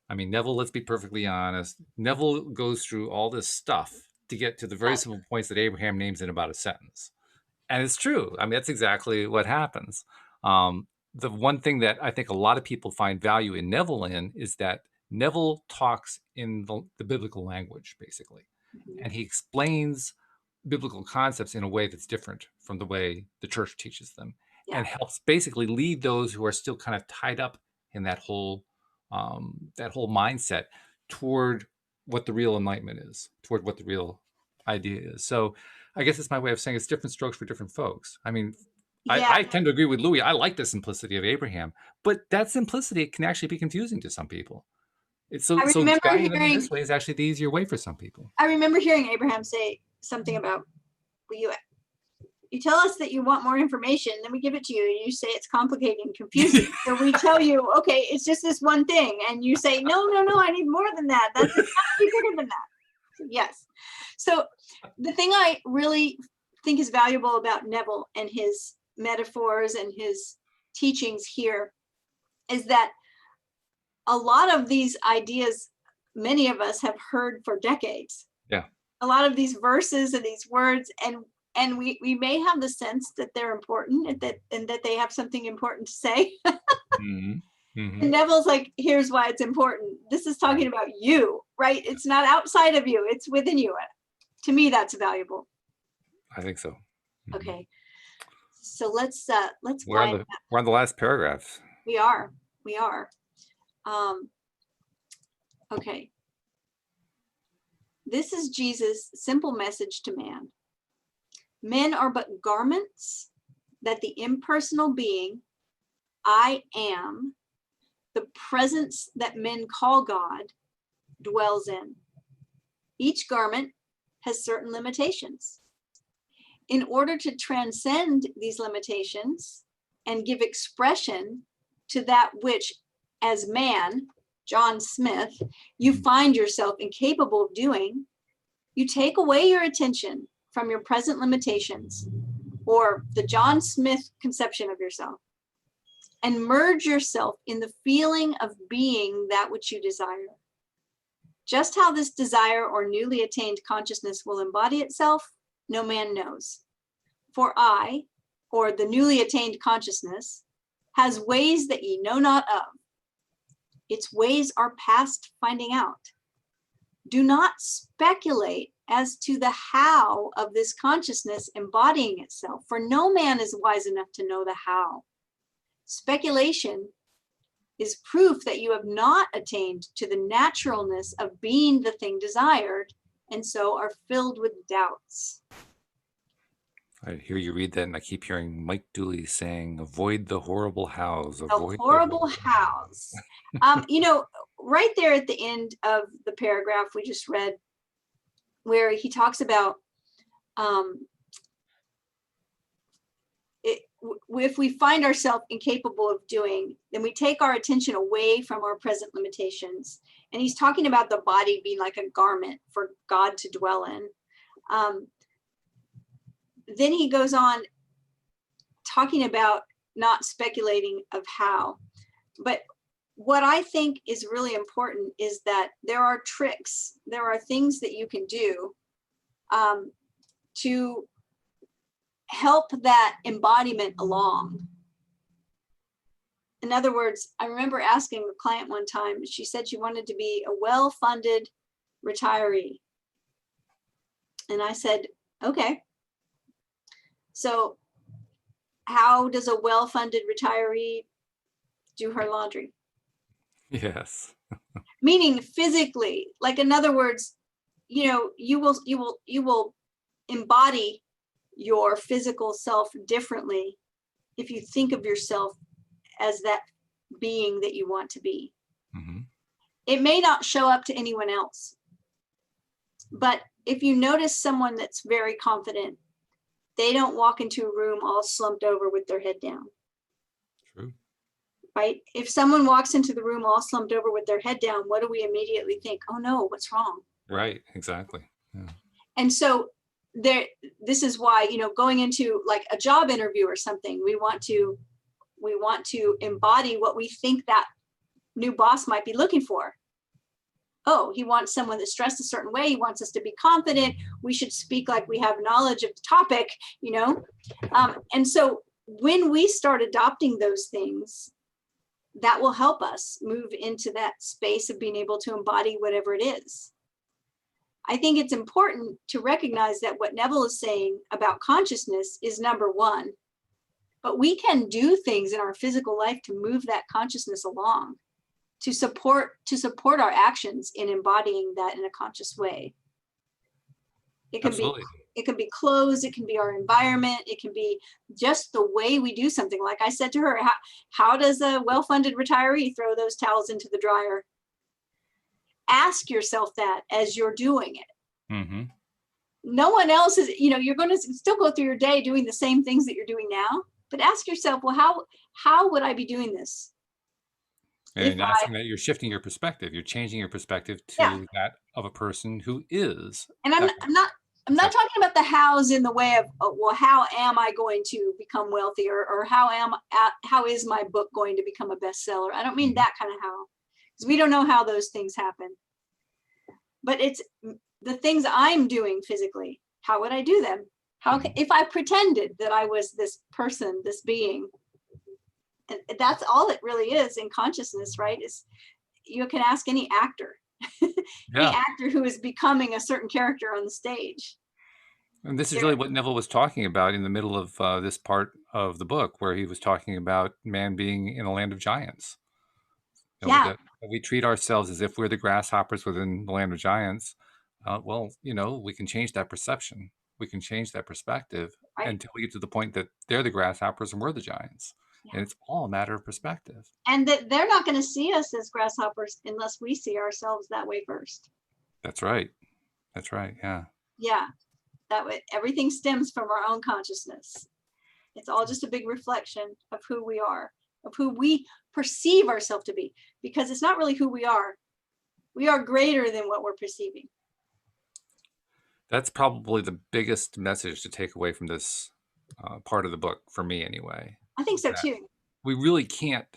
I mean, Neville, let's be perfectly honest. Neville goes through all this stuff to get to the very simple points that Abraham names in about a sentence. And it's true. I mean, that's exactly what happens. The one thing that I think a lot of people find value in Neville in is that Neville talks in the biblical language, basically. Mm-hmm. And he explains biblical concepts in a way that's different from the way the church teaches them, and helps basically lead those who are still kind of tied up in that whole mindset toward what the real enlightenment is, toward what the real idea is. So I guess it's my way of saying it's different strokes for different folks. I mean, I tend to agree with Louis. I like the simplicity of Abraham, but that simplicity can actually be confusing to some people. It's so guiding them in this way is actually the easier way for some people. I remember hearing Abraham say something about, well, you tell us that you want more information, then we give it to you, and you say it's complicated and confusing. So we tell you, okay, it's just this one thing, and you say, no, I need more than that. That's bigger than that. So, yes. So the thing I really think is valuable about Neville and his metaphors and his teachings here is that a lot of these ideas, many of us have heard for decades. Yeah. A lot of these verses and these words, and we may have the sense that they're important and that they have something important to say. Mm-hmm. Mm-hmm. And Neville's like, here's why it's important. This is talking about you, right? It's not outside of you, it's within you. To me, that's valuable. I think so. Mm-hmm. Okay. So let's we're on the last paragraphs. We are. Okay. This is Jesus' simple message to man. Men are but garments that the impersonal being, I am, the presence that men call God, dwells in. Each garment has certain limitations. In order to transcend these limitations and give expression to that which, as man, John Smith, you find yourself incapable of doing, you take away your attention from your present limitations, or the John Smith conception of yourself, and merge yourself in the feeling of being that which you desire. Just how this desire or newly attained consciousness will embody itself, no man knows. For I, or the newly attained consciousness, has ways that ye know not of. Its ways are past finding out. Do not speculate as to the how of this consciousness embodying itself, for no man is wise enough to know the how. Speculation is proof that you have not attained to the naturalness of being the thing desired, and so are filled with doubts. I hear you read that, and I keep hearing Mike Dooley saying, avoid the horrible hows. The horrible hows. Right there at the end of the paragraph we just read, where he talks about if we find ourselves incapable of doing, then we take our attention away from our present limitations. And he's talking about the body being like a garment for God to dwell in. Then he goes on talking about not speculating of how. But what I think is really important is that there are tricks, there are things that you can do to help that embodiment along. In other words, I remember asking a client one time, she said she wanted to be a well-funded retiree. And I said, okay. So how does a well-funded retiree do her laundry? Yes. Meaning physically, like in other words, you will embody your physical self differently if you think of yourself as that being that you want to be. Mm-hmm. It may not show up to anyone else, but if you notice someone that's very confident, they don't walk into a room all slumped over with their head down. True. Right? If someone walks into the room all slumped over with their head down, what do we immediately think? Oh no, what's wrong? Right, exactly. Yeah. And so this is why, going into like a job interview or something, we want to embody what we think that new boss might be looking for. Oh, he wants someone that's dressed a certain way. He wants us to be confident. We should speak like we have knowledge of the topic, And so when we start adopting those things, that will help us move into that space of being able to embody whatever it is. I think it's important to recognize that what Neville is saying about consciousness is number one, but we can do things in our physical life to move that consciousness along, to support our actions in embodying that in a conscious way. It can Absolutely. It can be clothes, it can be our environment, it can be just the way we do something. Like I said to her, how does a well-funded retiree throw those towels into the dryer? Ask yourself that as you're doing it. Mm-hmm. No one else is, you're going to still go through your day doing the same things that you're doing now, but ask yourself, well, how would I be doing this? And asking that, you're shifting your perspective. You're changing your perspective to that of a person who is. And I'm not I'm not talking about the hows in the way of, oh, well, how am I going to become wealthy, or how is my book going to become a bestseller? I don't mean that kind of how, because we don't know how those things happen. But it's the things I'm doing physically. How would I do them? If I pretended that I was this person, this being? And that's all it really is in consciousness, right? Is you can ask any actor. Any actor who is becoming a certain character on the stage. And this is really what Neville was talking about in the middle of this part of the book, where he was talking about man being in a land of giants. We treat ourselves as if we're the grasshoppers within the land of giants. Well, we can change that perception. We can change that perspective until we get to the point that they're the grasshoppers and we're the giants. And it's all a matter of perspective. And that they're not going to see us as grasshoppers unless we see ourselves that way first. That's right. That's right. Yeah. Yeah. That way, everything stems from our own consciousness. It's all just a big reflection of who we are, of who we perceive ourselves to be, because it's not really who we are. We are greater than what we're perceiving. That's probably the biggest message to take away from this part of the book, for me anyway. I think so too. We really can't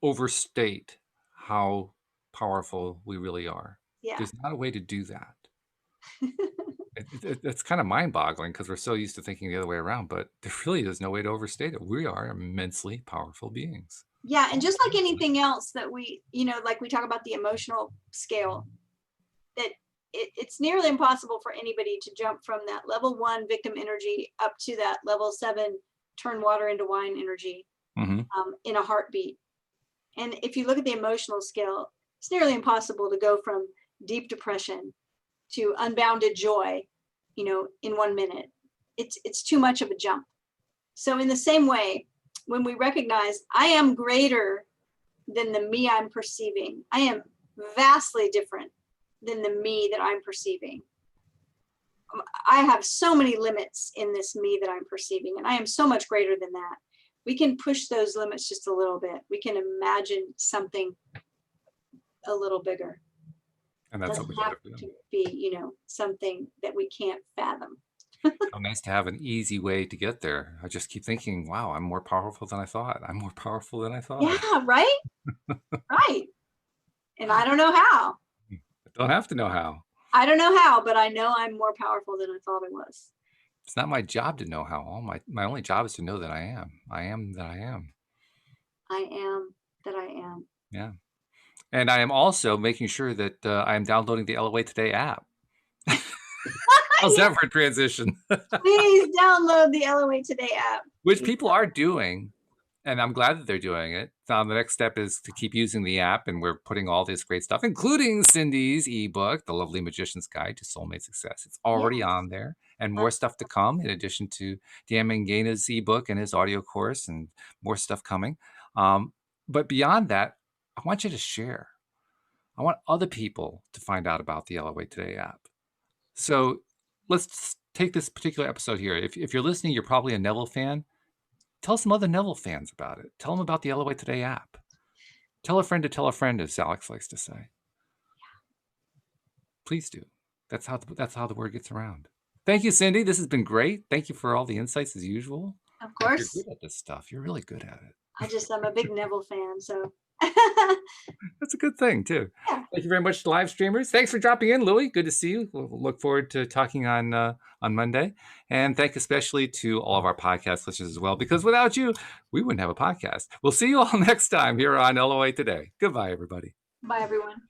overstate how powerful we really are. Yeah. There's not a way to do that. It's kind of mind-boggling because we're so used to thinking the other way around, but there really is no way to overstate it. We are immensely powerful beings. Yeah, and just like anything else that we, like we talk about the emotional scale, that it's nearly impossible for anybody to jump from that level 1 victim energy up to that level 7 turn water into wine energy in a heartbeat. And if you look at the emotional scale, it's nearly impossible to go from deep depression to unbounded joy, in 1 minute. It's too much of a jump. So in the same way, when we recognize I am greater than the me I'm perceiving, I am vastly different than the me that I'm perceiving. I have so many limits in this me that I'm perceiving, and I am so much greater than that. We can push those limits just a little bit. We can imagine something a little bigger. And that's what we have to be, something that we can't fathom. How nice to have an easy way to get there. I just keep thinking, wow, I'm more powerful than I thought. I'm more powerful than I thought. Yeah, right? Right. And I don't know how. I don't have to know how. I don't know how, but I know I'm more powerful than I thought I was. It's not my job to know how. My only job is to know that I am. I am that I am. I am that I am. Yeah. And I am also making sure that I am downloading the LOA Today app. How's that for a transition? Please download the LOA Today app. Which people are doing, and I'm glad that they're doing it. So the next step is to keep using the app, and we're putting all this great stuff, including Cindie's ebook, The Lovely Magician's Guide to Soulmate Success. It's already on there, and more stuff to come, in addition to Dan Mangaina's ebook and his audio course, and more stuff coming. But beyond that, I want you to share. I want other people to find out about the LOA Today app. So let's take this particular episode here. If you're listening, you're probably a Neville fan. Tell some other Neville fans about it. Tell them about the LOA Today app. Tell a friend to tell a friend, as Alex likes to say. Yeah. Please do. That's how the word gets around. Thank you, Cindie. This has been great. Thank you for all the insights as usual. Of course. You're good at this stuff. You're really good at it. I'm a big Neville fan, so. That's a good thing too. Yeah. Thank you very much to live streamers. Thanks for dropping in, Louie. Good to see you. We'll look forward to talking on Monday. And thank especially to all of our podcast listeners as well, because without you, we wouldn't have a podcast. We'll see you all next time here on LOA Today. Goodbye, everybody. Bye, everyone.